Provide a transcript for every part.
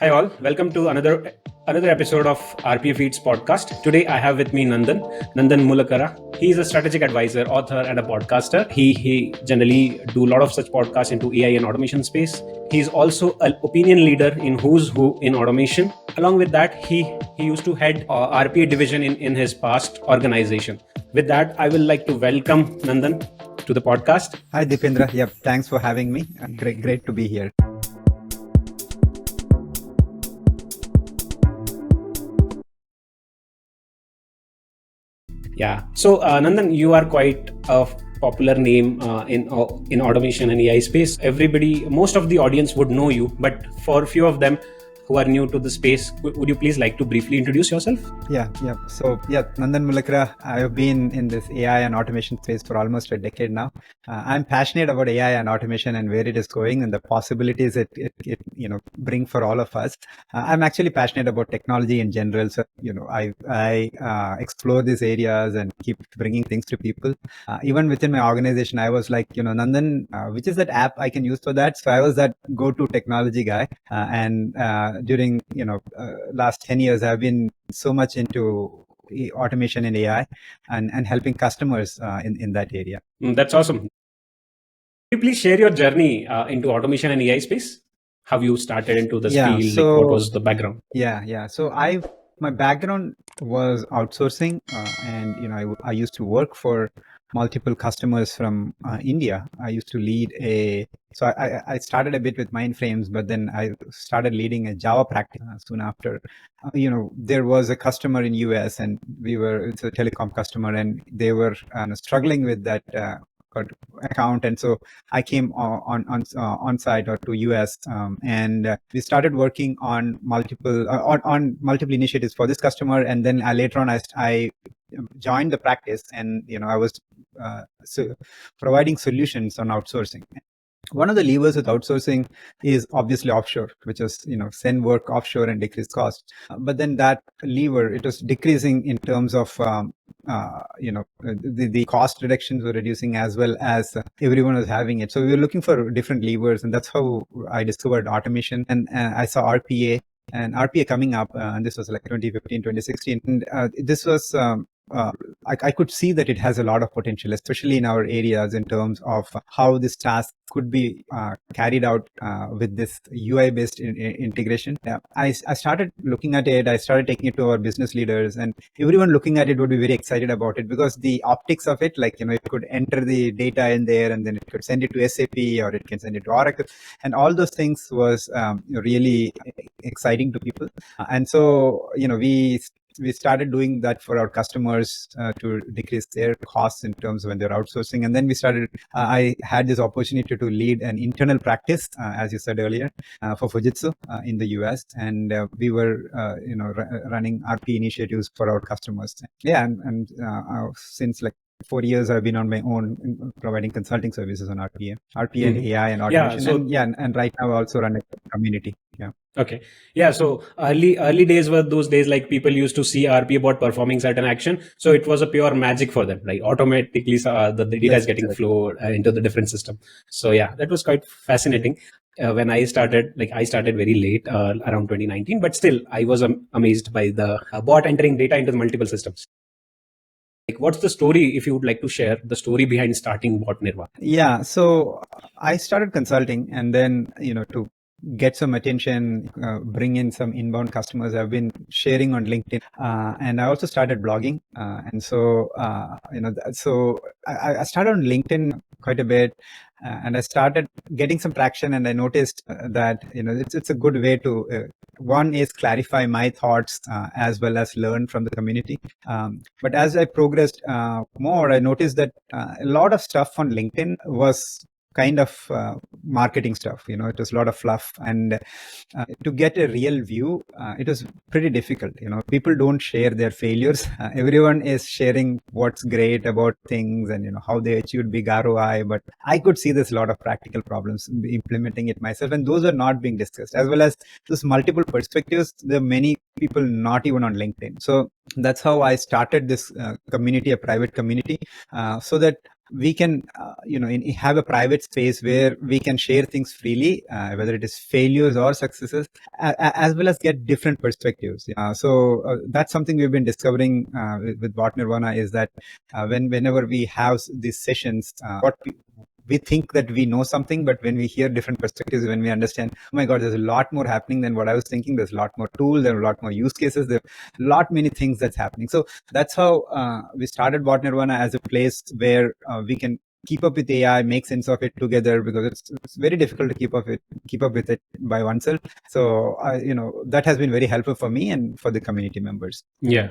Hi all, welcome to another episode of RPAFeed's podcast. Today I have with me Nandan Mullakara. He is a strategic advisor, author, and a podcaster. He generally do a lot of such podcasts into AI and automation space. He is also an opinion leader in Who's Who in automation. Along with that, he used to head RPA division in his past organization. With that, I will like to welcome Nandan to the podcast. Hi Deependra. Yep, thanks for having me. Great to be here. Yeah. So Nandan, you are quite a popular name in automation and AI space. Most of the audience would know you, but for a few of them who are new to the space, would you please like to briefly introduce yourself? Yeah. So Nandan Mullakara. I have been in this AI and automation space for almost a decade now. I'm passionate about AI and automation and where it is going and the possibilities it bring for all of us. I'm actually passionate about technology in general. So I explore these areas and keep bringing things to people. Even within my organization, I was like, Nandan, which is that app I can use for that? So I was that go-to technology guy. During last 10 years, I've been so much into automation and AI and helping customers in that area. That's awesome. Can you please share your journey into automation and AI space? How you started into this field? So, what was the background? Yeah. So my background was outsourcing, and I used to work for multiple customers from India. I used to lead so I started a bit with mainframes, but then I started leading a Java practice soon after. There was a customer in US and it's a telecom customer, and they were struggling with that account, and so I came on site or to US, and we started working on multiple initiatives for this customer. And then later on, I joined the practice, and I was providing solutions on outsourcing. One of the levers with outsourcing is obviously offshore, which is send work offshore and decrease cost. But then that lever, it was decreasing in terms of the cost reductions were reducing as well as everyone was having it. So we were looking for different levers, and that's how I discovered automation. And I saw RPA and RPA coming up, and this was like 2015, 2016. And this was I could see that it has a lot of potential, especially in our areas in terms of how this task could be carried out with this UI-based integration. I started looking at it. I started taking it to our business leaders, and everyone looking at it would be very excited about it because the optics of it, like, it could enter the data in there, and then it could send it to SAP, or it can send it to Oracle, and all those things was really exciting to people. And so, we started doing that for our customers to decrease their costs in terms of when they're outsourcing. And then we started, I had this opportunity to lead an internal practice, as you said earlier, for Fujitsu in the US. And we were, running RP initiatives for our customers. Yeah. And since like 4 years, I've been on my own providing consulting services on RPA and AI and automation. And right now I also run a community. Yeah. Okay. Yeah. So early days were those days like people used to see RPA bot performing certain action. So it was a pure magic for them, right? Automatically the data is getting flowed into the different system. So yeah, that was quite fascinating. When I started very late, around 2019, but still I was amazed by the bot entering data into the multiple systems. Like, what's the story, if you would like to share the story behind starting Nirvana? Yeah. So I started consulting, and then, to get some attention, bring in some inbound customers, I've been sharing on LinkedIn, and I also started blogging. And so, so I started on LinkedIn quite a bit, and I started getting some traction, and I noticed that, it's a good way to, one is clarify my thoughts as well as learn from the community. But as I progressed more, I noticed that a lot of stuff on LinkedIn was kind of marketing stuff. It was a lot of fluff, and to get a real view, it was pretty difficult. People don't share their failures. Everyone is sharing what's great about things and how they achieved big ROI, but I could see there's a lot of practical problems implementing it myself, and those are not being discussed. As well as those multiple perspectives, there are many people not even on LinkedIn. So that's how I started this community, a private community, so that we can, have a private space where we can share things freely, whether it is failures or successes, as well as get different perspectives. So that's something we've been discovering with 𝘱𝘀𝘪𝘀𝘀 is that whenever we have these sessions, we think that we know something, but when we hear different perspectives, when we understand, oh my God, there's a lot more happening than what I was thinking. There's a lot more tools, there are a lot more use cases, there are a lot many things that's happening. So that's how we started 𝘱𝘀𝘀𝘀𝘀 as a place where we can keep up with AI, make sense of it together, because it's very difficult to keep up with it by oneself. So that has been very helpful for me and for the community members. Yeah.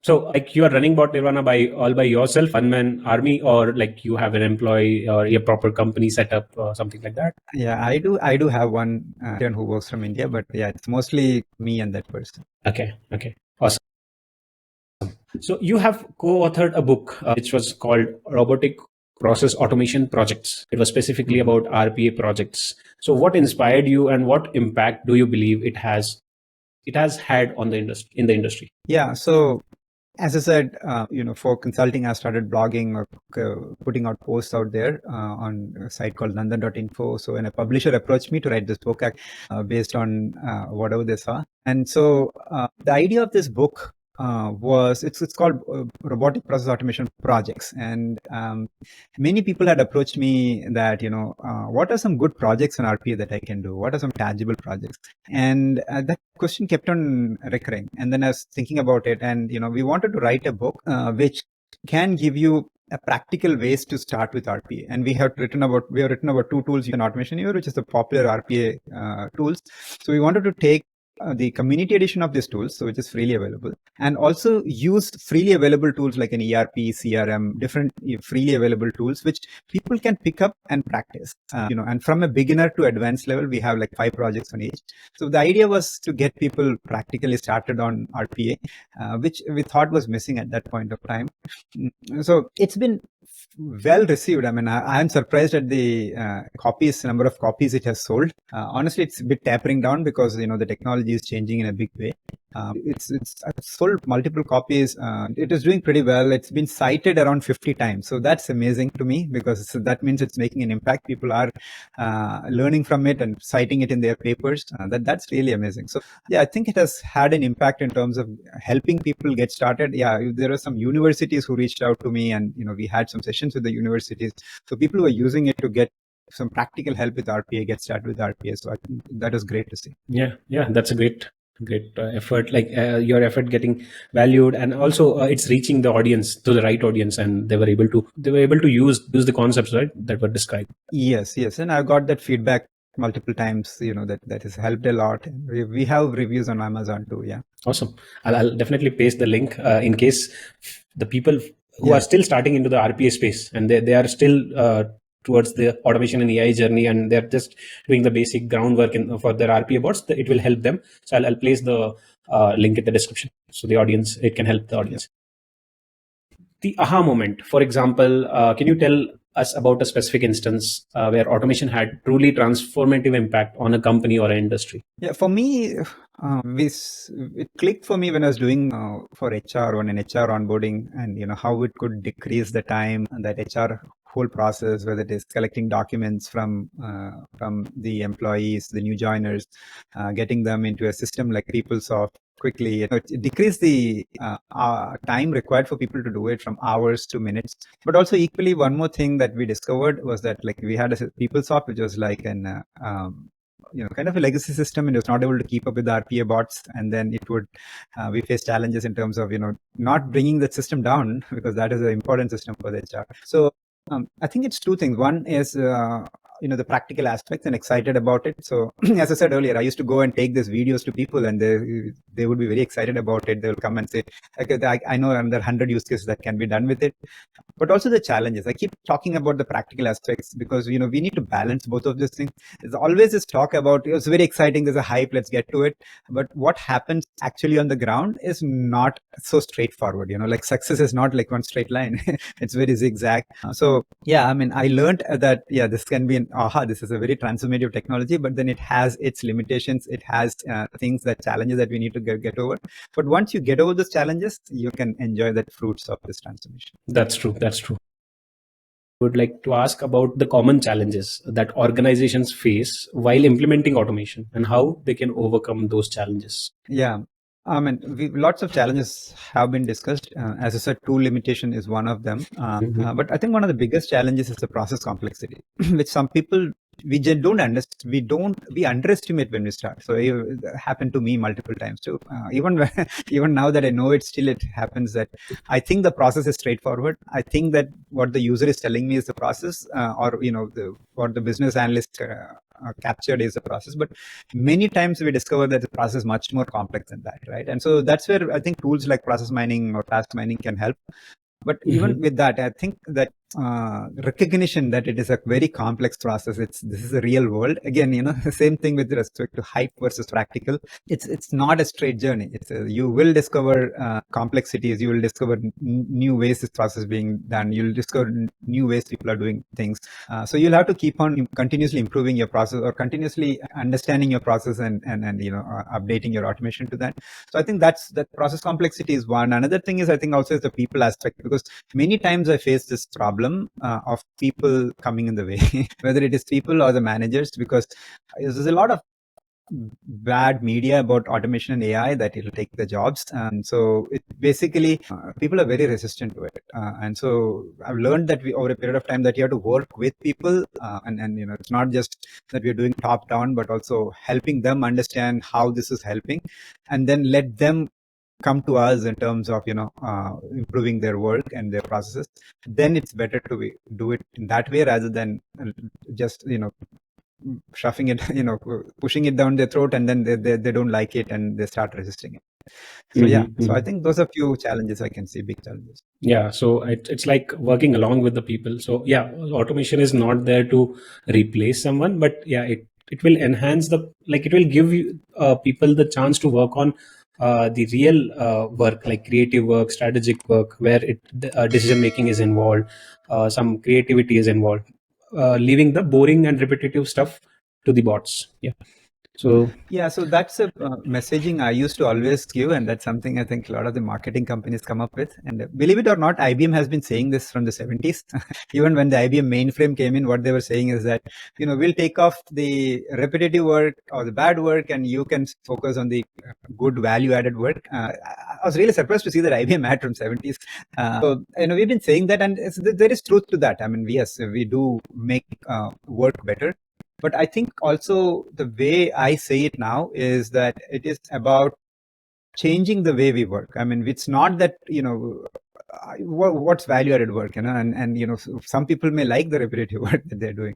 So like you are running 𝘱𝘀𝘀𝘀𝘀 all by yourself, one-man army, or like you have an employee or a proper company set up or something like that? Yeah, I do have one intern who works from India, but yeah, it's mostly me and that person. Okay. Awesome. So you have co-authored a book which was called Robotic Process Automation Projects. It was specifically about RPA projects. So what inspired you and what impact do you believe it has had on the industry? Yeah, so as I said, for consulting, I started blogging or putting out posts out there on a site called Nandan.info. So when a publisher approached me to write this book based on whatever they saw. And so the idea of this book was it's called Robotic Process Automation Projects. And many people had approached me that, what are some good projects on RPA that I can do? What are some tangible projects? And that question kept on recurring. And then I was thinking about it, and, we wanted to write a book which can give you a practical ways to start with RPA. And we have written about two tools in automation here, which is the popular RPA tools. So we wanted to take the community edition of these tools, so which is freely available, and also use freely available tools like an ERP, CRM, different freely available tools which people can pick up and practice. And from a beginner to advanced level, we have like 5 projects on each. So the idea was to get people practically started on RPA, which we thought was missing at that point of time. So it's been well received. I mean, I'm surprised at the number of copies it has sold. Honestly, it's a bit tapering down because the technology is changing in a big way. It's sold multiple copies. It is doing pretty well. It's been cited around 50 times. So that's amazing to me, because that means it's making an impact. People are learning from it and citing it in their papers. That's really amazing. So yeah, I think it has had an impact in terms of helping people get started. Yeah, there are some universities who reached out to me, and we had some sessions with the universities. So people were using it to get some practical help with RPA, get started with RPA. So I think that is great to see. Yeah, that's a great effort, like your effort getting valued, and also it's reaching the audience, to the right audience, and they were able to use the concepts, right, that were described. Yes, and I've got that feedback multiple times, that has helped a lot. We have reviews on Amazon too. Yeah, awesome. I'll definitely paste the link in case the people who are still starting into the RPA space, and they are still towards the automation and AI journey, and they're just doing the basic groundwork for their RPA bots. It will help them. So I'll place the link in the description, so it can help the audience. The aha moment, for example, can you tell us about a specific instance where automation had truly transformative impact on a company or an industry? Yeah, for me, it clicked for me when I was doing for HR on an HR onboarding, and how it could decrease the time and that HR whole process, whether it is collecting documents from the employees, the new joiners, getting them into a system like PeopleSoft quickly. It decreased the time required for people to do it from hours to minutes. But also equally, one more thing that we discovered was that, like, we had a PeopleSoft, which was like an kind of a legacy system, and it was not able to keep up with the RPA bots. And then it would we faced challenges in terms of not bringing that system down, because that is an important system for the HR. So I think it's two things. One is the practical aspects, and excited about it. So as I said earlier, I used to go and take these videos to people, and they would be very excited about it. They'll come and say, okay, I know another 100 use cases that can be done with it. But also the challenges. I keep talking about the practical aspects because we need to balance both of these things. There's always this talk about, it's very exciting, there's a hype, let's get to it. But what happens actually on the ground is not so straightforward. Like success is not like one straight line. It's very zigzag. So yeah, I mean, I learned that this can be this is a very transformative technology, but then it has its limitations. It has challenges that we need to get over. But once you get over those challenges, you can enjoy the fruits of this transformation. That's true. would like to ask about the common challenges that organizations face while implementing automation and how they can overcome those challenges. Yeah. I mean, lots of challenges have been discussed. As I said, tool limitation is one of them. But I think one of the biggest challenges is the process complexity, which some people we just don't understand. We underestimate when we start. So it happened to me multiple times too. Even now that I know it, still it happens that I think the process is straightforward. I think that what the user is telling me is the process, or what the business analyst captured is the process. But many times we discover that the process is much more complex than that, right? And so that's where I think tools like process mining or task mining can help. But even with that, I think that recognition that it is a very complex process. This is a real world. Again, the same thing with respect to hype versus practical. It's not a straight journey. You will discover complexities. You will discover new ways this process is being done. You'll discover new ways people are doing things. So you'll have to keep on continuously improving your process or continuously understanding your process and updating your automation to that. So I think that process complexity is one. Another thing is I think also is the people aspect, because many times I face this problem of people coming in the way, whether it is people or the managers, because there's a lot of bad media about automation and AI that it'll take the jobs. And so it basically, people are very resistant to it. And so I've learned that over a period of time that you have to work with people and it's not just that we're doing top down, but also helping them understand how this is helping, and then let them come to us in terms of improving their work and their processes. Then it's better to do it in that way rather than just shoving it, pushing it down their throat, and then they don't like it and they start resisting it. So so I think those are few challenges I can see, big challenges. Yeah, so it's like working along with the people. So yeah, automation is not there to replace someone, but yeah, it will enhance it will give you people the chance to work on the real work, like creative work, strategic work, where decision making is involved, some creativity is involved, leaving the boring and repetitive stuff to the bots. So that's a messaging I used to always give, and that's something I think a lot of the marketing companies come up with. And believe it or not, IBM has been saying this from the 70s. Even when the IBM mainframe came in, what they were saying is that we'll take off the repetitive work or the bad work, and you can focus on the good value-added work. I was really surprised to see that IBM ad from 70s. So we've been saying that, and there is truth to that. I mean, yes, we do make work better. But I think also the way I say it now is that it is about changing the way we work. I mean, it's not that, what's value-added work, and some people may like the repetitive work that they're doing.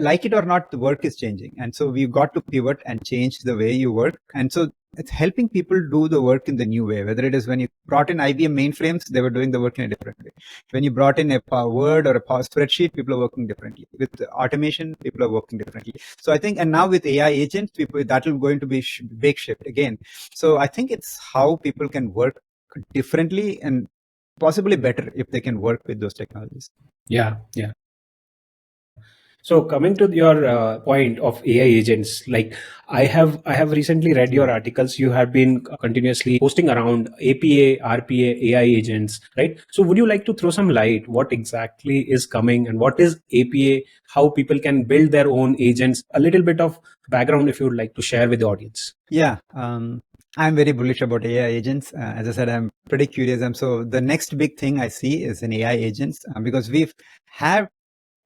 Like it or not, the work is changing. And so we've got to pivot and change the way you work. And so it's helping people do the work in the new way, whether it is when you brought in IBM mainframes, they were doing the work in a different way. When you brought in a Word or a spreadsheet, people are working differently. With automation, people are working differently. So I think, and now with AI agents, that will going to be big shift again. So I think it's how people can work differently and possibly better if they can work with those technologies. Yeah. So coming to your point of AI agents, like I have recently read your articles. You have been continuously posting around APA, RPA, AI agents, right? So would you like to throw some light what exactly is coming and what is APA, how people can build their own agents, a little bit of background if you would like to share with the audience? Yeah. I'm very bullish about AI agents. As I said, I'm pretty curious. So the next big thing I see is in AI agents, because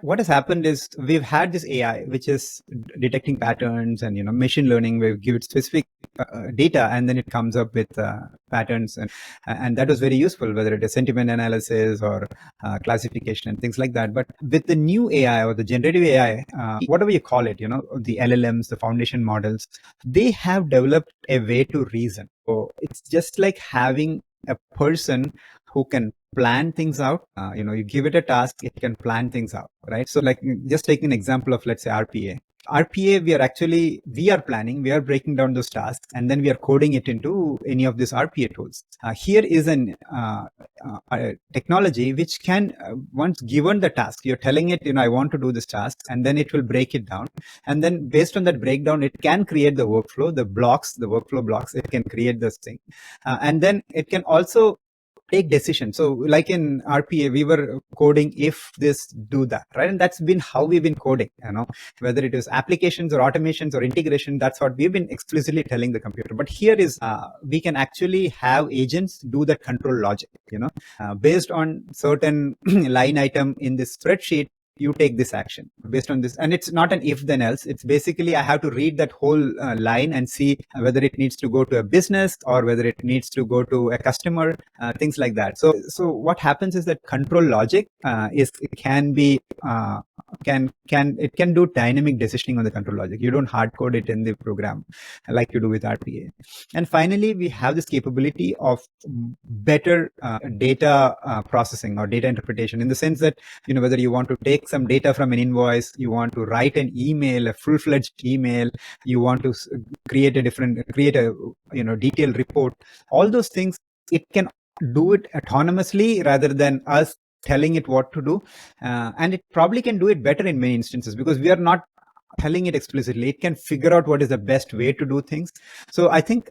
what has happened is we've had this AI, which is detecting patterns and, machine learning. We give it specific data, and then it comes up with patterns. And that was very useful, whether it is sentiment analysis or classification and things like that. But with the new AI or the generative AI, whatever you call it, the LLMs, the foundation models, they have developed a way to reason. So it's just like having a person who can plan things out. You give it a task, it can plan things out, right? So like just take an example of, let's say, RPA. RPA, we are planning, we are breaking down those tasks, and then we are coding it into any of these RPA tools. Here is a technology which can, once given the task, you're telling it, I want to do this task, and then it will break it down. And then based on that breakdown, it can create the workflow, the workflow blocks, it can create this thing. And then it can also take decisions. So like in RPA, we were coding if this, do that, right? And that's been how we've been coding, whether it is applications or automations or integration, that's what we've been explicitly telling the computer. But here is, we can actually have agents do that control logic, based on certain line item in this spreadsheet, you take this action based on this. And it's not an if then else. It's basically, I have to read that whole line and see whether it needs to go to a business or whether it needs to go to a customer, things like that. So what happens is that control logic can do dynamic decisioning on the control logic. You don't hard code it in the program like you do with RPA. And finally, we have this capability of better data processing or data interpretation, in the sense that, whether you want to take some data from an invoice, you want to write an email, a full-fledged email, you want to create a detailed report, all those things, it can do it autonomously rather than us telling it what to do. And it probably can do it better in many instances because we are not telling it explicitly. It can figure out what is the best way to do things. So I think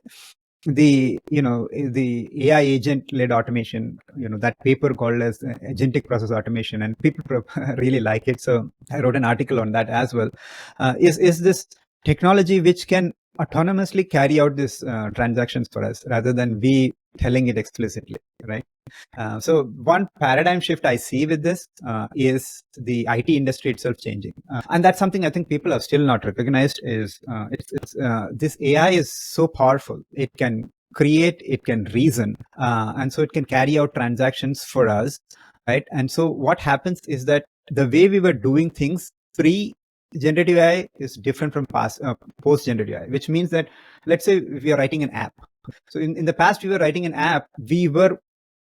the AI agent led automation, that paper called as Agentic Process Automation, and people really like it. So I wrote an article on that as well. Is this technology which can autonomously carry out these transactions for us rather than we telling it explicitly, right? So one paradigm shift I see with this is the IT industry itself changing, and that's something I think people have still not recognized. Is this AI is so powerful. It can create, it can reason, and so it can carry out transactions for us, right? And so what happens is that the way we were doing things pre-generative AI is different from post-generative AI, which means that, let's say we are writing an app. So in the past, we were writing an app, we were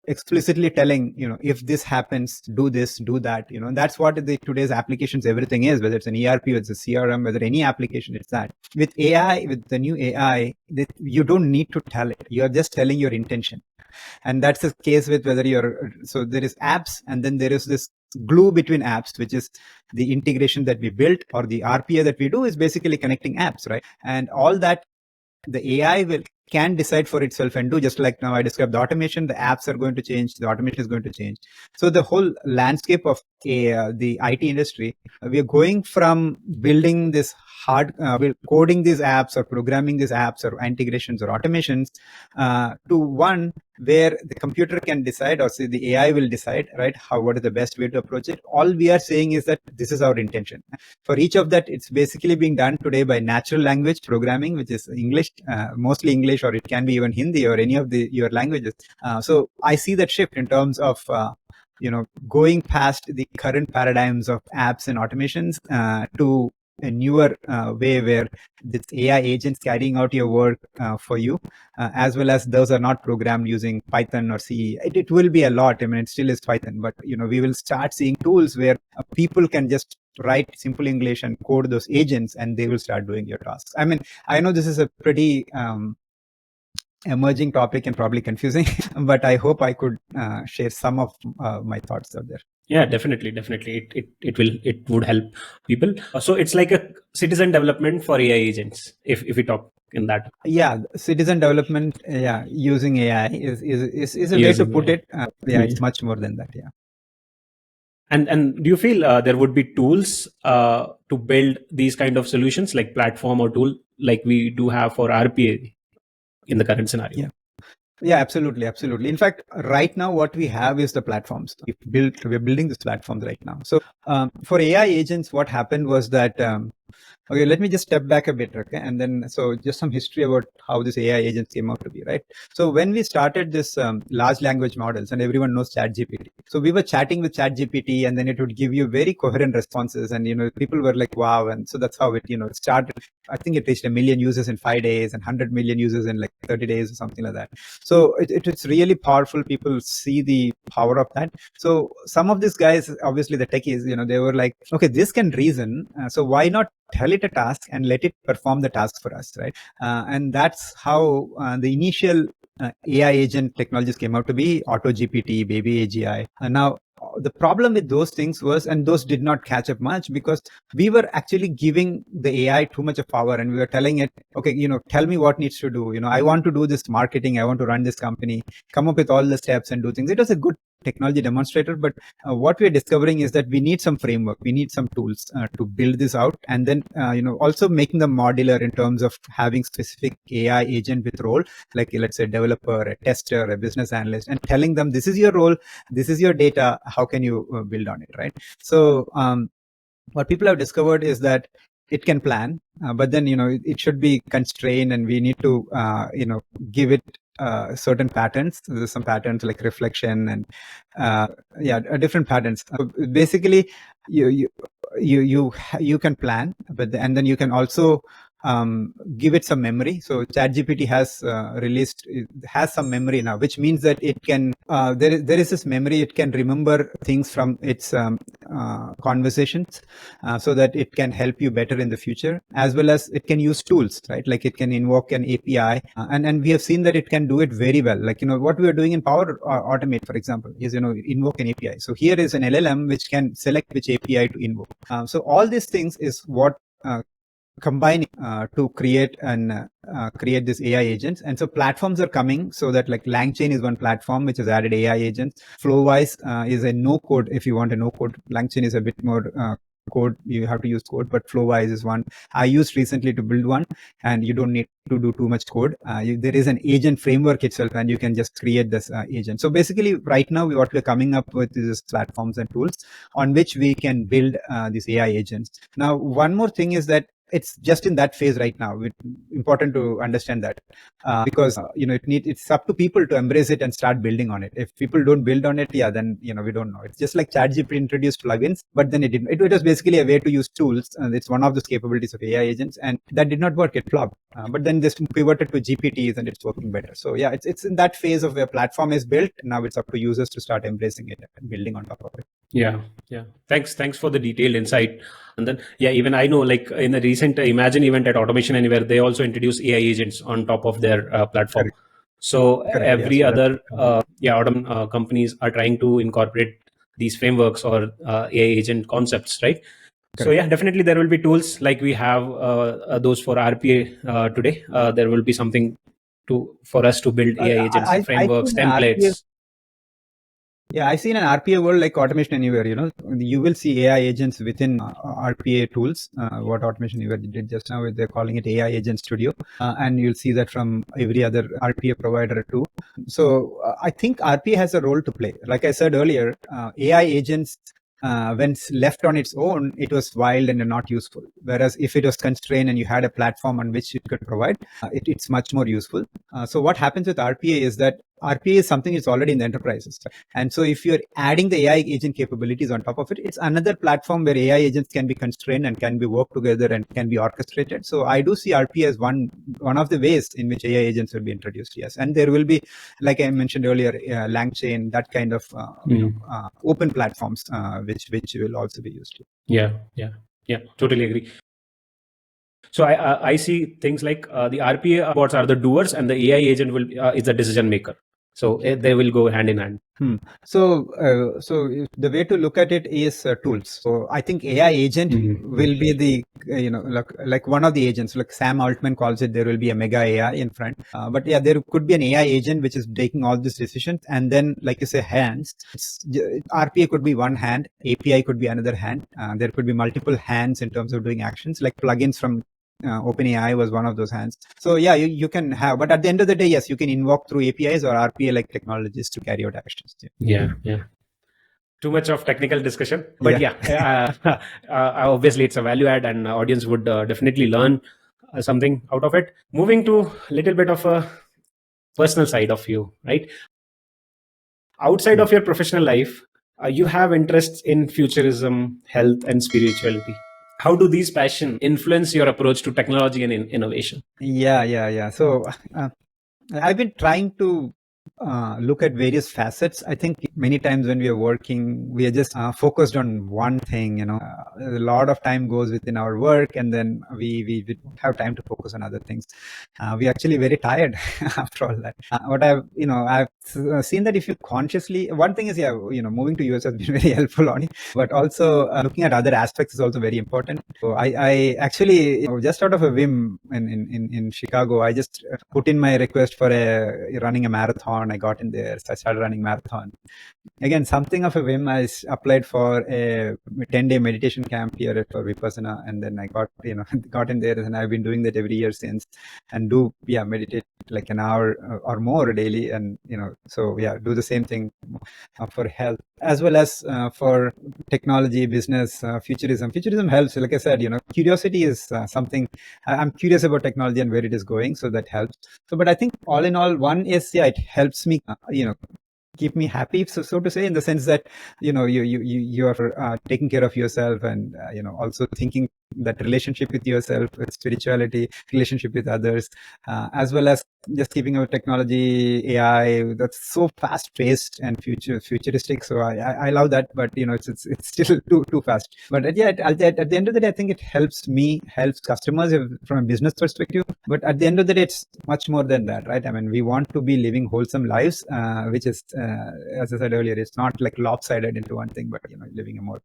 explicitly telling, if this happens, do this, do that, and that's what today's applications, everything is, whether it's an ERP, whether it's a CRM, whether any application, it's that. With AI, with the new AI, you don't need to tell it. You're just telling your intention. And that's the case with so there is apps, and then there is this glue between apps, which is the integration that we built, or the RPA that we do is basically connecting apps, right? And all that the AI can decide for itself and do, just like now I described the automation, the apps are going to change, the automation is going to change. So the whole landscape of the IT industry, we are going from building this coding these apps or programming these apps or integrations or automations to one where the computer can decide, or say the AI will decide, right, what is the best way to approach it. All we are saying is that this is our intention. For each of that, it's basically being done today by natural language programming, which is English, mostly English, or it can be even Hindi or any of your languages. So I see that shift in terms of going past the current paradigms of apps and automations to a newer way where this AI agents carrying out your work for you, as well as those are not programmed using Python or C. It will be a lot. I mean, it still is Python, but we will start seeing tools where people can just write simple English and code those agents, and they will start doing your tasks. I mean, I know this is a pretty emerging topic and probably confusing, but I hope I could share some of my thoughts out there. Yeah, definitely. It would help people. So it's like a citizen development for AI agents, if we talk in that. Yeah, citizen development, using AI is a way to put it. It's much more than that. Yeah. And do you feel there would be tools to build these kind of solutions, like platform or tool like we do have for RPA in the current scenario? Yeah, absolutely. In fact, right now, what we have is the platforms. We're building this platforms right now. So for AI agents, what happened was that, okay, let me just step back a bit, okay? And then, so just some history about how this AI agents came out to be, right? So when we started this large language models, and everyone knows ChatGPT. So we were chatting with ChatGPT, and then it would give you very coherent responses. And, people were like, wow. And so that's how it, it started. I think it reached 1 million users in 5 days and 100 million users in like 30 days or something like that. So it's really powerful. People see the power of that. So some of these guys, obviously the techies, they were like, okay, this can reason. So why not tell it a task and let it perform the task for us, right? And that's how the initial AI agent technologies came out to be: AutoGPT, Baby AGI. And now the problem with those things was, and those did not catch up much because we were actually giving the AI too much of power, and we were telling it, okay, tell me what needs to do. I want to do this marketing, I want to run this company, come up with all the steps and do things. It was a good technology demonstrator, but what we're discovering is that we need some framework, we need some tools to build this out, and then also making them modular in terms of having specific AI agent with role, like let's say developer, a tester, a business analyst, and telling them this is your role, this is your data, how can you build on it, right? So what people have discovered is that it can plan, but then it should be constrained, and we need to give it certain patterns. There's some patterns like reflection and different patterns. Basically, you can plan, but and then you can also give it some memory. So ChatGPT has has some memory now, which means that it can there is this memory. It can remember things from its conversations, so that it can help you better in the future, as well as it can use tools, right? Like it can invoke an API, and we have seen that it can do it very well. Like what we are doing in Power Automate, for example, is invoke an API. So here is an LLM which can select which API to invoke. So all these things is what combining to create this AI agents. And so platforms are coming, so that like LangChain is one platform which has added AI agents. Flowwise is a no code. If you want a no code, LangChain is a bit more code, you have to use code, but Flowwise is one I used recently to build one, and you don't need to do too much code. There is an agent framework itself, and you can just create this agent. So basically right now what we're coming up with is platforms and tools on which we can build these AI agents. Now one more thing is that it's just in that phase right now. It's important to understand that because it's up to people to embrace it and start building on it. If people don't build on it, then we don't know. It's just like ChatGPT introduced plugins, but then it didn't. It was basically a way to use tools, and it's one of those capabilities of AI agents, and that did not work. It flopped. But then this pivoted to GPTs, and it's working better. So yeah, it's in that phase of where platform is built. Now it's up to users to start embracing it and building on top of it. Yeah. Thanks for the detailed insight. And then, even I know, like in the recent Imagine event at Automation Anywhere, they also introduced AI agents on top of their platform. Correct. So every other companies are trying to incorporate these frameworks or AI agent concepts, right? Correct. So definitely there will be tools like we have those for RPA today. There will be something for us to build AI agents, frameworks, templates. I've seen an RPA world like Automation Anywhere. You will see AI agents within RPA tools. What Automation Anywhere did just now, they're calling it AI Agent Studio, and you'll see that from every other RPA provider too. So I think RPA has a role to play. Like I said earlier, AI agents, when left on its own, it was wild and not useful. Whereas if it was constrained and you had a platform on which it could provide, it's much more useful. So what happens with RPA is that RPA is something that's already in the enterprises. And so if you're adding the AI agent capabilities on top of it, it's another platform where AI agents can be constrained and can be worked together and can be orchestrated. So I do see RPA as one of the ways in which AI agents will be introduced. Yes. And there will be, like I mentioned earlier, LangChain, that kind of open platforms, which will also be used. Yeah, totally agree. So I see things like the RPA bots are the doers, and the AI agent is the decision maker. So they will go hand in hand. So the way to look at it is tools. So I think AI agent will be the like one of the agents. Like Sam Altman calls it, there will be a mega AI in front. But there could be an AI agent which is taking all these decisions, and then like you say, hands. RPA could be one hand, API could be another hand. There could be multiple hands in terms of doing actions, like plugins from OpenAI was one of those hands. So you can have, but at the end of the day, yes, you can invoke through APIs or RPA like technologies to carry out actions. Yeah. Too much of technical discussion, but obviously it's a value add, and audience would definitely learn something out of it. Moving to a little bit of a personal side of you, right? Outside of your professional life, you have interests in futurism, health, and spirituality. How do these passions influence your approach to technology and innovation? So I've been trying to look at various facets. I think many times when we are working, we are just focused on one thing. A lot of time goes within our work, and then we have time to focus on other things. We're actually very tired after all that. What I've seen that if you consciously, one thing is, moving to US has been very helpful on it, but also looking at other aspects is also very important. So I actually, just out of a whim in Chicago, I just put in my request for running a marathon. I got in there, so I started running marathon. Again, something of a whim, I applied for a 10-day meditation camp here for Vipassana, and then I got in there, and I've been doing that every year since, and meditate like an hour or more daily, and do the same thing for health as well as for technology, business, futurism. Futurism helps. Like I said, curiosity is something. I'm curious about technology and where it is going, so that helps. So, but I think all in all, one is it helps me, keep me happy, so to say, in the sense that you are taking care of yourself, and also thinking that relationship with yourself, with spirituality, relationship with others, as well as just keeping our technology, AI, that's so fast paced and futuristic. So I love that, but it's still too fast. But at the end of the day, I think it helps me, helps customers from a business perspective. But at the end of the day, it's much more than that, right? I mean, we want to be living wholesome lives, which is, as I said earlier, it's not like lopsided into one thing, but living a more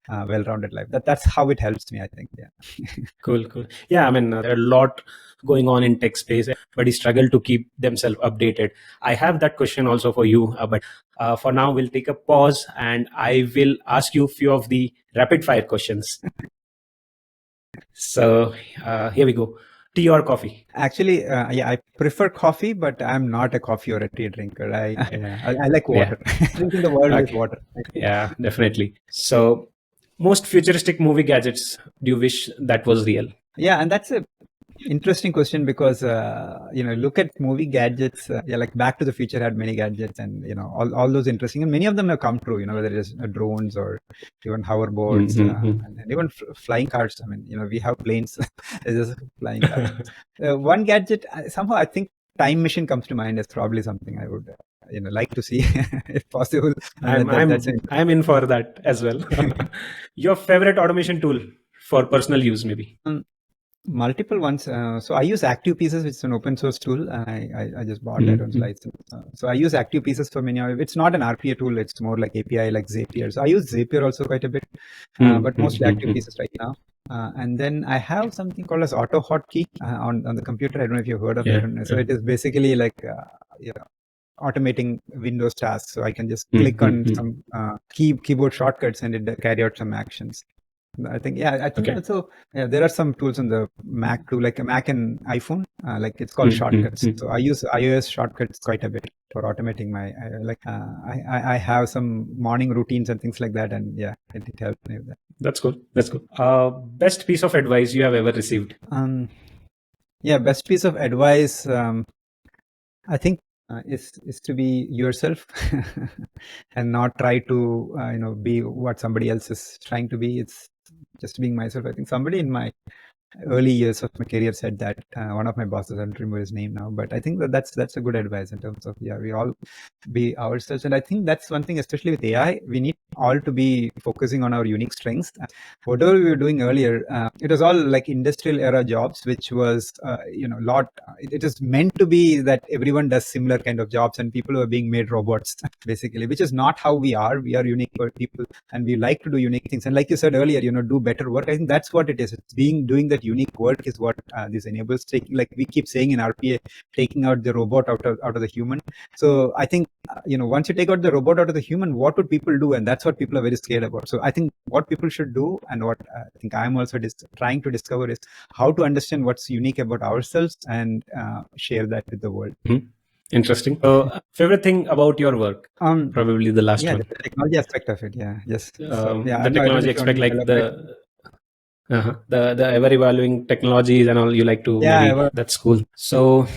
well-rounded life. That's how it helps me, I think. Yeah. Cool. Yeah, I mean, there are a lot going on in tech space, but they struggle to keep themselves updated. I have that question also for you, but for now, we'll take a pause, and I will ask you a few of the rapid fire questions. So here we go. Tea or coffee? Actually, I prefer coffee, but I'm not a coffee or a tea drinker. I like water. Drinking the world with water. Yeah, definitely. So, most futuristic movie gadgets do you wish that was real? Yeah, and that's a interesting question, because look at movie gadgets. Like Back to the Future had many gadgets, and all those interesting, and many of them have come true. Whether it is drones or even hoverboards, and even flying cars. I mean, we have planes. It's just flying cars. One gadget, somehow I think time machine comes to mind as probably something I would like to see if possible. I'm in for that as well. Your favorite automation tool for personal use, maybe? Multiple ones. So I use Active Pieces, which is an open source tool. I just bought that on Slides. So I use Active Pieces for many. It's not an RPA tool. It's more like API, like Zapier. So I use Zapier also quite a bit, but mostly Active Pieces right now. And then I have something called as 𝘱𝘢𝘍𝘍𝘍𝘍 on the computer. I don't know if you've heard of it. So it is basically like automating Windows tasks. So I can just click on some keyboard shortcuts, and it carry out some actions. I think also there are some tools on the Mac too, like a Mac and iPhone, like it's called shortcuts. So I use iOS shortcuts quite a bit for automating my I have some morning routines and things like that, and it helped me with that. That's cool. Best piece of advice you have ever received? Best piece of advice, I think is to be yourself and not try to be what somebody else is trying to be. It's just being myself. I think somebody in my early years of my career said that, one of my bosses, I don't remember his name now, but I think that's a good advice in terms of we all be ourselves. And I think that's one thing, especially with AI, we need all to be focusing on our unique strengths. Whatever we were doing earlier, it was all like industrial era jobs, which was it is meant to be that everyone does similar kind of jobs, and people are being made robots basically, which is not how we are. We are unique people, and we like to do unique things. And like you said earlier, do better work. I think that's what it is. It's doing that unique work is what this enables. Like we keep saying in RPA, taking out the robot out of the human. So I think once you take out the robot out of the human, what would people do? And that's what people are very scared about. So I think what people should do, and what I think I'm also trying to discover, is how to understand what's unique about ourselves and share that with the world. Interesting. Favorite thing about your work? Probably the last one. The technology aspect of it. The technology aspect, like the ever evolving technologies and all, you like to that's cool. So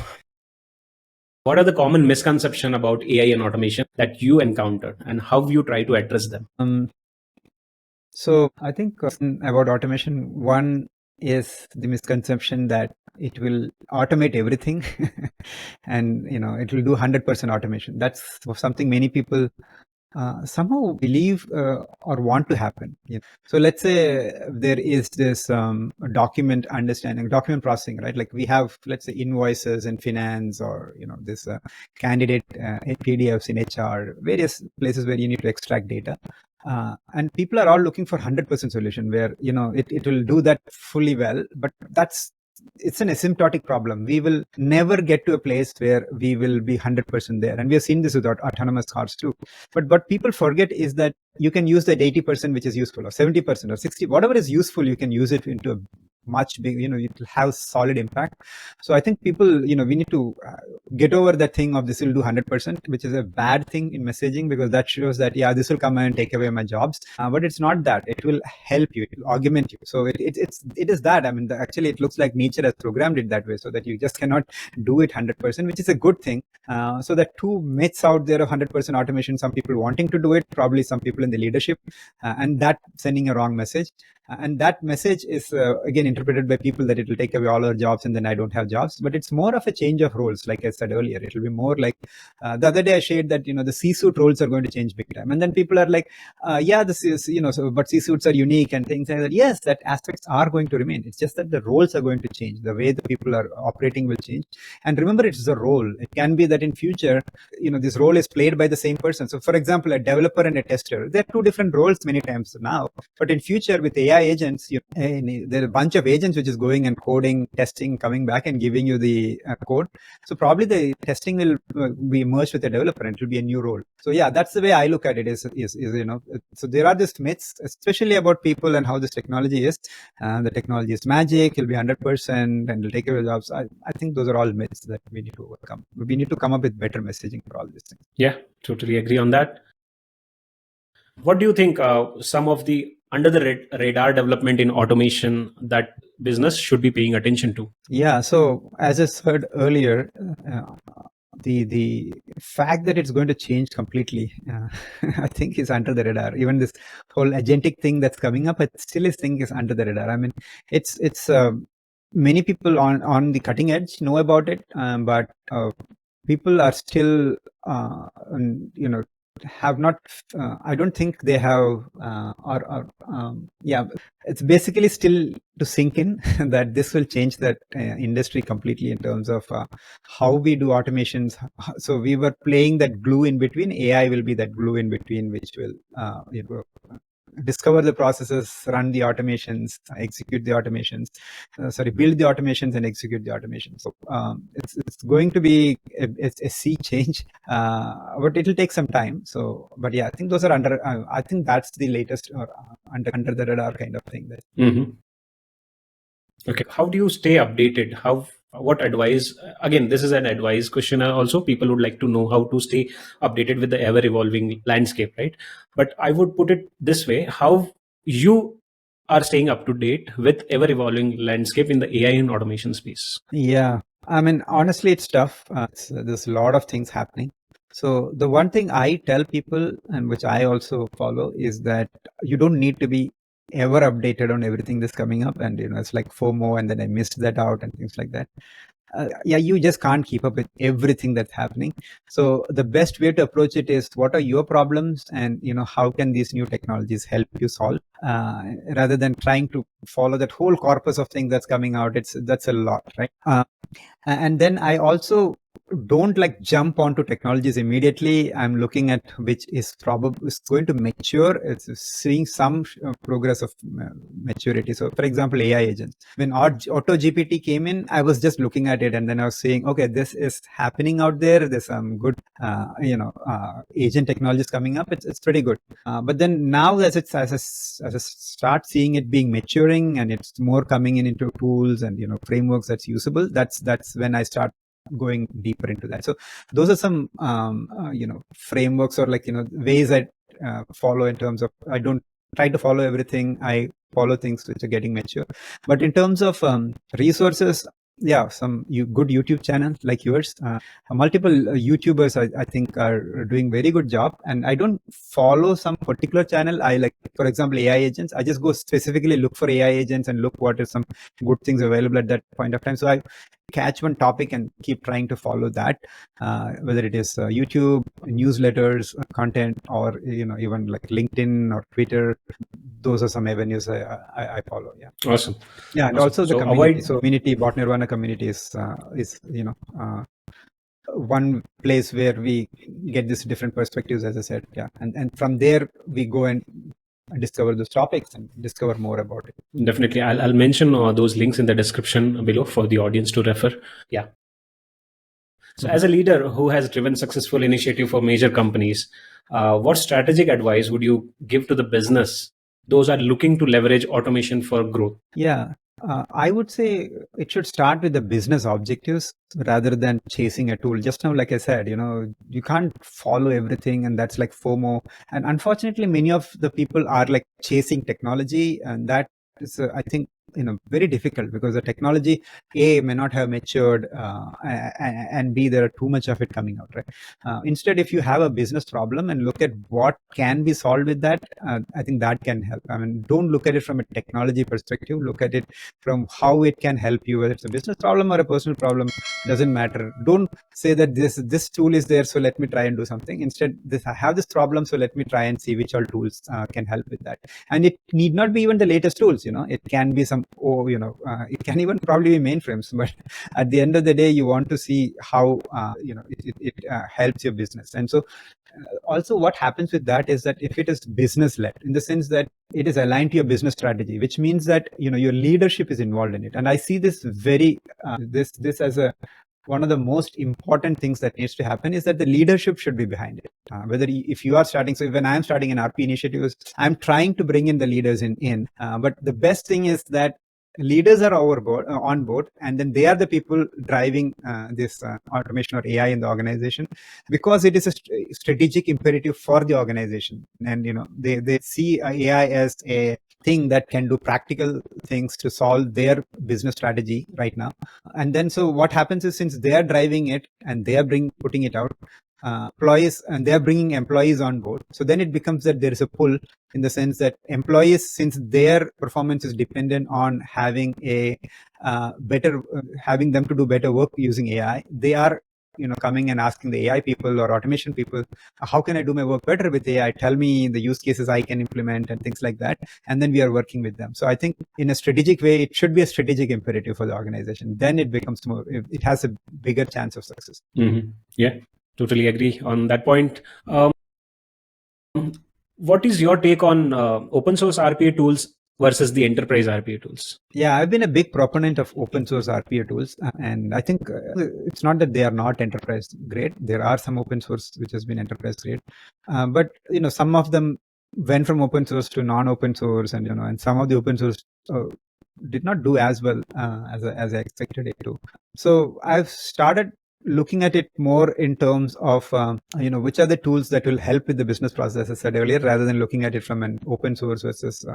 what are the common misconceptions about AI and automation that you encountered, and how you try to address them? So I think about automation, one is the misconception that it will automate everything and it will do 100% automation. That's something many people somehow believe or want to happen. So let's say there is this document processing, right? Like we have, let's say, invoices in finance, or this candidate PDFs in HR, various places where you need to extract data. And people are all looking for 100% solution where it will do that fully well, but it's an asymptotic problem. We will never get to a place where we will be 100% there. And we have seen this with autonomous cars too. But what people forget is that you can use that 80% which is useful, or 70% or 60, whatever is useful, you can use it into a much big, it will have solid impact. So I think people, we need to get over that thing of this will do 100%, which is a bad thing in messaging, because that shows that, this will come and take away my jobs. But it's not that. It will help you. It will augment you. So it is that. I mean, actually, it looks like nature has programmed it that way, so that you just cannot do it 100%, which is a good thing. So that two myths out there of 100% automation, some people wanting to do it, probably some people in the leadership, and that sending a wrong message. And that message is again interpreted by people that it will take away all our jobs and then I don't have jobs. But it's more of a change of roles. Like I said earlier, it will be more like the other day I shared that the C-suite roles are going to change big time. And then people are like, this is but C-suites are unique and things like that. Yes, that aspects are going to remain. It's just that the roles are going to change. The way the people are operating will change. And remember, it's a role. It can be that in future, this role is played by the same person. So for example, a developer and a tester, they're two different roles many times now. But in future with AI agents, there are a bunch of agents which is going and coding, testing, coming back and giving you the code. So probably the testing will be merged with the developer and it will be a new role. So yeah, that's the way I look at it. Is so there are these myths, especially about people and how this technology is. The technology is magic. It'll be 100% and it'll take away jobs. I think those are all myths that we need to overcome. We need to come up with better messaging for all these things. Yeah, totally agree on that. What do you think some of the under the radar development in automation that business should be paying attention to? Yeah, so as I said earlier, the fact that it's going to change completely, I think is under the radar. Even this whole agentic thing that's coming up, I still think is under the radar. I mean, it's many people on the cutting edge know about it, but people are still, have not, I don't think they have, it's basically still to sink in that this will change that industry completely in terms of how we do automations. So we were playing that glue in between. AI will be that glue in between, which will, discover the processes, run the automations, execute the automations, build the automations and execute the automations. So it's going to be a sea change, but it'll take some time. So, but yeah, I think those are I think that's the latest or under the radar kind of thing. Mm-hmm. Okay. How do you stay updated? What advice, again, this is an advice question. Also, people would like to know how to stay updated with the ever evolving landscape, right? But I would put it this way: how you are staying up to date with ever evolving landscape in the AI and automation space? Yeah, I mean, honestly, it's tough. There's a lot of things happening. So the one thing I tell people, and which I also follow, is that you don't need to be ever updated on everything that's coming up, and it's like FOMO and then I missed that out and things like that. You just can't keep up with everything that's happening. So the best way to approach it is, what are your problems, and how can these new technologies help you solve, rather than trying to follow that whole corpus of things that's coming out. That's a lot, right? And then I also don't jump onto technologies immediately. I'm looking at which is probably going to mature. It's seeing some progress of maturity. So for example, AI agents, when AutoGPT came in, I was just looking at it and then I was saying, okay, this is happening out there. There's some good agent technologies coming up. It's pretty good. But then now as I start seeing it being maturing and it's more coming into tools and frameworks that's usable, that's when I start going deeper into that. So those are some frameworks or ways I follow, in terms of I don't try to follow everything. I follow things which are getting mature. But in terms of resources, some good YouTube channels like yours, multiple YouTubers I think are doing very good job. And I don't follow some particular channel. I for example, AI agents. I just go specifically look for AI agents and look what is some good things available at that point of time. So catch one topic and keep trying to follow that, whether it is YouTube, newsletters, content, or even like LinkedIn or Twitter. Those are some avenues I follow. Yeah. Awesome. Yeah, and awesome. also the So community. So community, BotN community is one place where we get this different perspectives, as I said. Yeah, and from there we go and discover those topics and discover more about it. Definitely, I'll mention those links in the description below for the audience to refer. Yeah. So as a leader who has driven successful initiative for major companies, what strategic advice would you give to the business, those are looking to leverage automation for growth? Yeah, I would say it should start with the business objectives rather than chasing a tool. Just now, like I said, you can't follow everything, and that's like FOMO. And unfortunately, many of the people are like chasing technology, and that is, I think, very difficult, because the technology A may not have matured, and B, there are too much of it coming out, right? Instead, if you have a business problem and look at what can be solved with that, I think that can help. I mean, don't look at it from a technology perspective. Look at it from how it can help you, whether it's a business problem or a personal problem, doesn't matter. Don't say that this tool is there, so let me try and do something. Instead, I have this problem, so let me try and see which all tools can help with that. And it need not be even the latest tools. It can be some, it can even probably be mainframes, but at the end of the day, you want to see how it helps your business. And so also what happens with that is that if it is business led, in the sense that it is aligned to your business strategy, which means that your leadership is involved in it. And I see this very this as one of the most important things that needs to happen, is that the leadership should be behind it. Whether if you are starting, so when I'm starting an RP initiative, I'm trying to bring in the leaders in. But the best thing is that leaders are on board, and then they are the people driving this automation or AI in the organization, because it is a strategic imperative for the organization. And they see AI as a thing that can do practical things to solve their business strategy right now. And then so what happens is, since they are driving it and they are putting it out, employees, and they're bringing employees on board. So then it becomes that there is a pull, in the sense that employees, since their performance is dependent on having a having them to do better work using AI, they are coming and asking the AI people or automation people, how can I do my work better with AI? Tell me the use cases I can implement and things like that. And then we are working with them. So I think in a strategic way, it should be a strategic imperative for the organization. Then it becomes more, it has a bigger chance of success. Mm-hmm. Yeah, totally agree on that point. What is your take on open source RPA tools versus the enterprise RPA tools? Yeah, I've been a big proponent of open source RPA tools, and I think it's not that they are not enterprise grade. There are some open source which has been enterprise grade, but some of them went from open source to non-open source, and and some of the open source did not do as well as I expected it to. So I've started looking at it more in terms of which are the tools that will help with the business process, as I said earlier, rather than looking at it from an open source versus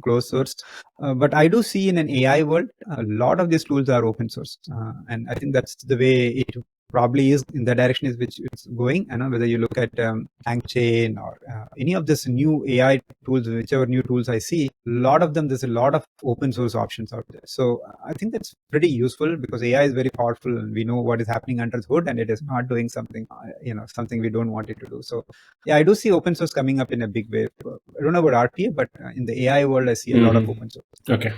closed source. But I do see in an AI world, a lot of these tools are open source, and I think that's the way it probably is, in the direction is which it's going. Whether you look at LangChain or any of this new AI tools, whichever new tools I see, a lot of them, there's a lot of open source options out there. So I think that's pretty useful, because AI is very powerful and we know what is happening under the hood, and it is not doing something, something we don't want it to do. So yeah, I do see open source coming up in a big way. I don't know about RPA, but in the AI world, I see a lot of open source. Okay.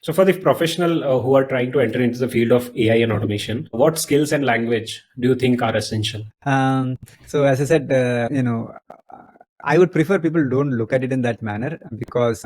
So for the professional who are trying to enter into the field of AI and automation, what skills and language do you think are essential? So as I said, I would prefer people don't look at it in that manner, because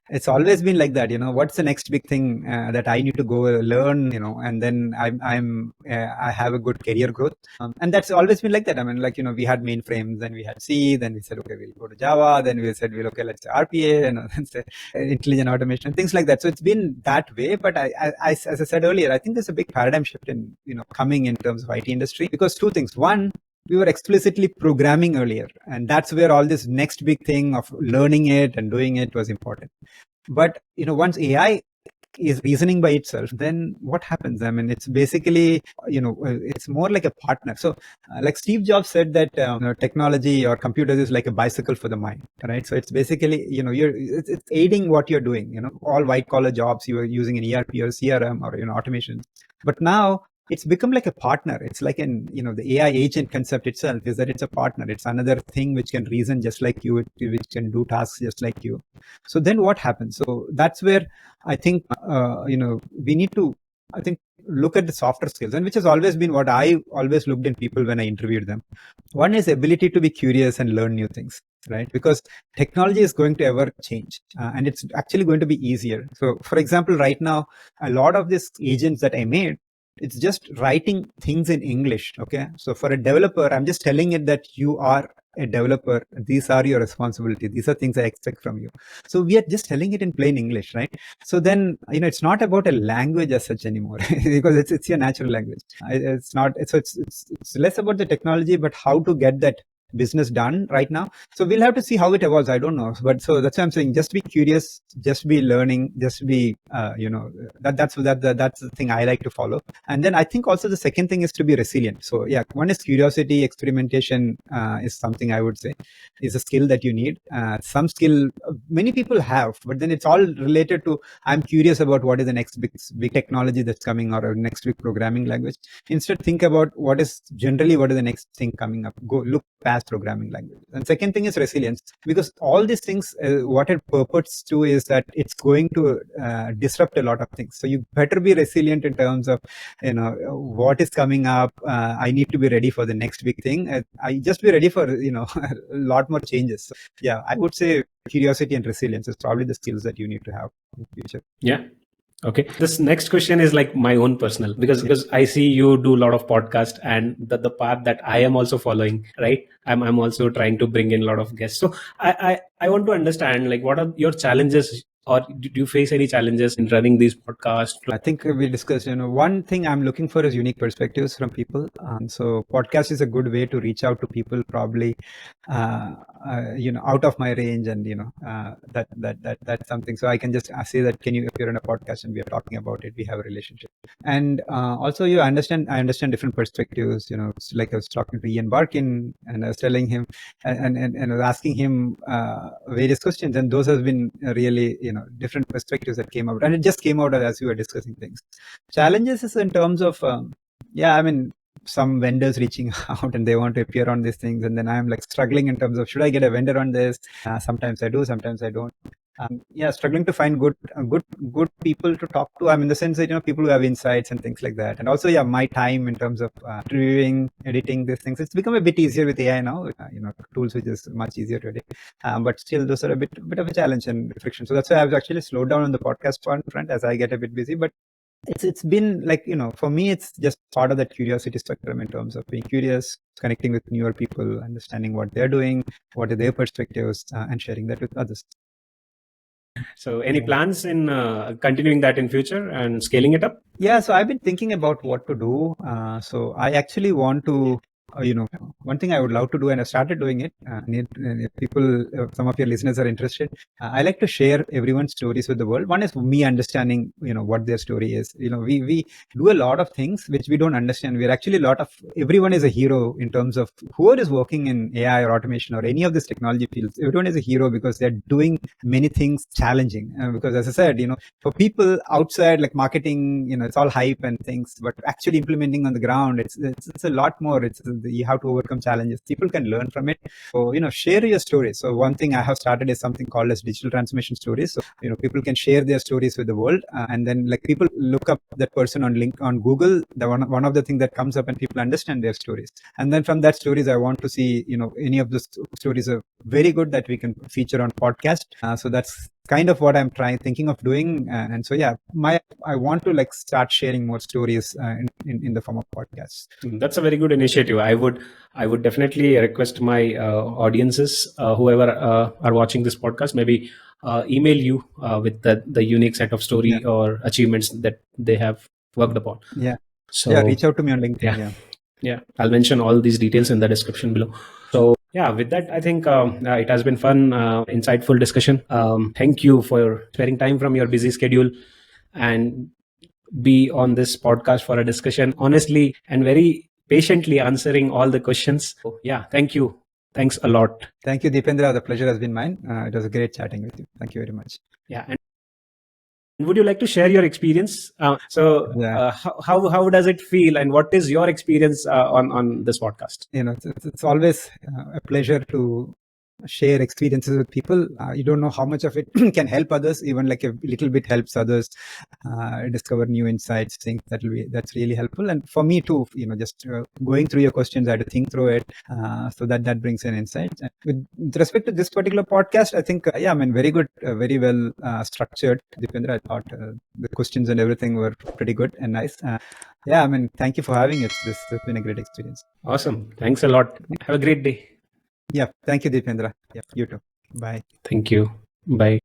it's always been like that. What's the next big thing that I need to go learn? And then I have a good career growth, and that's always been like that. I mean, we had mainframes, then we had C, then we said, okay, we'll go to Java, then we said, okay, let's say RPA, and then say intelligent automation, things like that. So it's been that way. But I as I said earlier, I think there's a big paradigm shift in coming in terms of IT industry, because two things. One, we were explicitly programming earlier, and that's where all this next big thing of learning it and doing it was important. But once AI is reasoning by itself, then what happens? I mean, it's basically, it's more like a partner. So like Steve Jobs said that technology or computers is like a bicycle for the mind, right? So it's basically, it's aiding what you're doing, all white collar jobs you are using in ERP or CRM or, automation. But now it's become like a partner. It's like the AI agent concept itself is that it's a partner. It's another thing which can reason just like you, which can do tasks just like you. So then what happens? So that's where I think, we need to, look at the softer skills, and which has always been what I always looked in people when I interviewed them. One is ability to be curious and learn new things, right? Because technology is going to ever change, and it's actually going to be easier. So for example, right now, a lot of these agents that I made, it's just writing things in English. Okay. So for a developer, I'm just telling it that you are a developer. These are your responsibilities. These are things I expect from you. So we are just telling it in plain English, right? So then, it's not about a language as such anymore because it's your natural language. It's not, it's less about the technology, but how to get that business done right now. So we'll have to see how it evolves. I don't know, but so that's why I'm saying, just be curious, just be learning, just be, that's the thing I like to follow. And then I think also the second thing is to be resilient. So yeah, one is curiosity, experimentation is something I would say is a skill that you need. Some skill many people have, but then it's all related to, I'm curious about what is the next big technology that's coming or next big programming language. Instead, think about what is the next thing coming up. Go look past programming language. And second thing is resilience, because all these things, what it purports to is that it's going to disrupt a lot of things. So you better be resilient in terms of, what is coming up. I need to be ready for the next big thing. I just be ready for, a lot more changes. So, yeah, I would say curiosity and resilience is probably the skills that you need to have in the future. Yeah. Okay. This next question is like my own personal, because I see you do a lot of podcast, and the path that I am also following, right? I'm also trying to bring in a lot of guests. So I want to understand, like, what are your challenges, or do you face any challenges in running these podcasts? I think we discussed, one thing I'm looking for is unique perspectives from people. So podcast is a good way to reach out to people, probably, out of my range, and that's something. So I can just say that, can you appear on a podcast, and we are talking about it. We have a relationship, and also I understand different perspectives. It's like I was talking to Ian Barkin, and I was telling him, and I was asking him various questions, and those have been really different perspectives that came out, and it just came out as we were discussing things. Challenges is in terms of some vendors reaching out and they want to appear on these things, and then I'm like struggling in terms of, should I get a vendor on this? Sometimes I do, sometimes I don't. Struggling to find good people to talk to. In the sense that, people who have insights and things like that. And also, my time in terms of reviewing, editing these things, it's become a bit easier with AI now, tools which is much easier to edit. But still, those are a bit of a challenge and friction. So that's why I've actually slowed down on the podcast front as I get a bit busy. But it's been like, for me, it's just part of that curiosity spectrum in terms of being curious, connecting with newer people, understanding what they're doing, what are their perspectives, and sharing that with others. So any plans in continuing that in future and scaling it up? Yeah, so I've been thinking about what to do. So I actually want to, one thing I would love to do, and I started doing it. If people, some of your listeners are interested, I like to share everyone's stories with the world. One is me understanding, what their story is. We do a lot of things which we don't understand. We're actually everyone is a hero in terms of whoever is working in AI or automation or any of this technology fields. Everyone is a hero because they're doing many things challenging. Because as I said, for people outside, like marketing, it's all hype and things, but actually implementing on the ground, it's a lot more. You have to overcome challenges. People can learn from it. So, share your stories. So one thing I have started is something called as digital transformation stories. So, people can share their stories with the world. And then like people look up that person on Google, one of the things that comes up, and people understand their stories. And then from that stories, I want to see, any of the stories are very good that we can feature on podcast. So that's kind of what I'm thinking of doing. And so, I want to start sharing more stories in the form of podcasts. That's a very good initiative. I would definitely request my audiences, whoever are watching this podcast, maybe email you with the unique set of story or achievements that they have worked upon. So reach out to me on LinkedIn. Yeah, I'll mention all these details in the description below. So with that, I think it has been fun, insightful discussion. Thank you for sparing time from your busy schedule and be on this podcast for a discussion, honestly and very patiently answering all the questions. So, yeah, thank you. Thanks a lot. Thank you, Deependra. The pleasure has been mine. It was a great chatting with you. Thank you very much. Yeah. And would you like to share your experience? How does it feel, and what is your experience on this podcast? It's always a pleasure to share experiences with people. You don't know how much of it can help others. Even like a little bit helps others discover new insights, things that's really helpful. And for me too, just going through your questions, I had to think through it, so that brings an insight. And with respect to this particular podcast, I think very good, very well structured. Deependra, I thought the questions and everything were pretty good and nice. Thank you for having it. This has been a great experience. Awesome. Thanks a lot. Have a great day. Yeah. Thank you, Deependra. Yeah. You too. Bye. Thank you. Bye.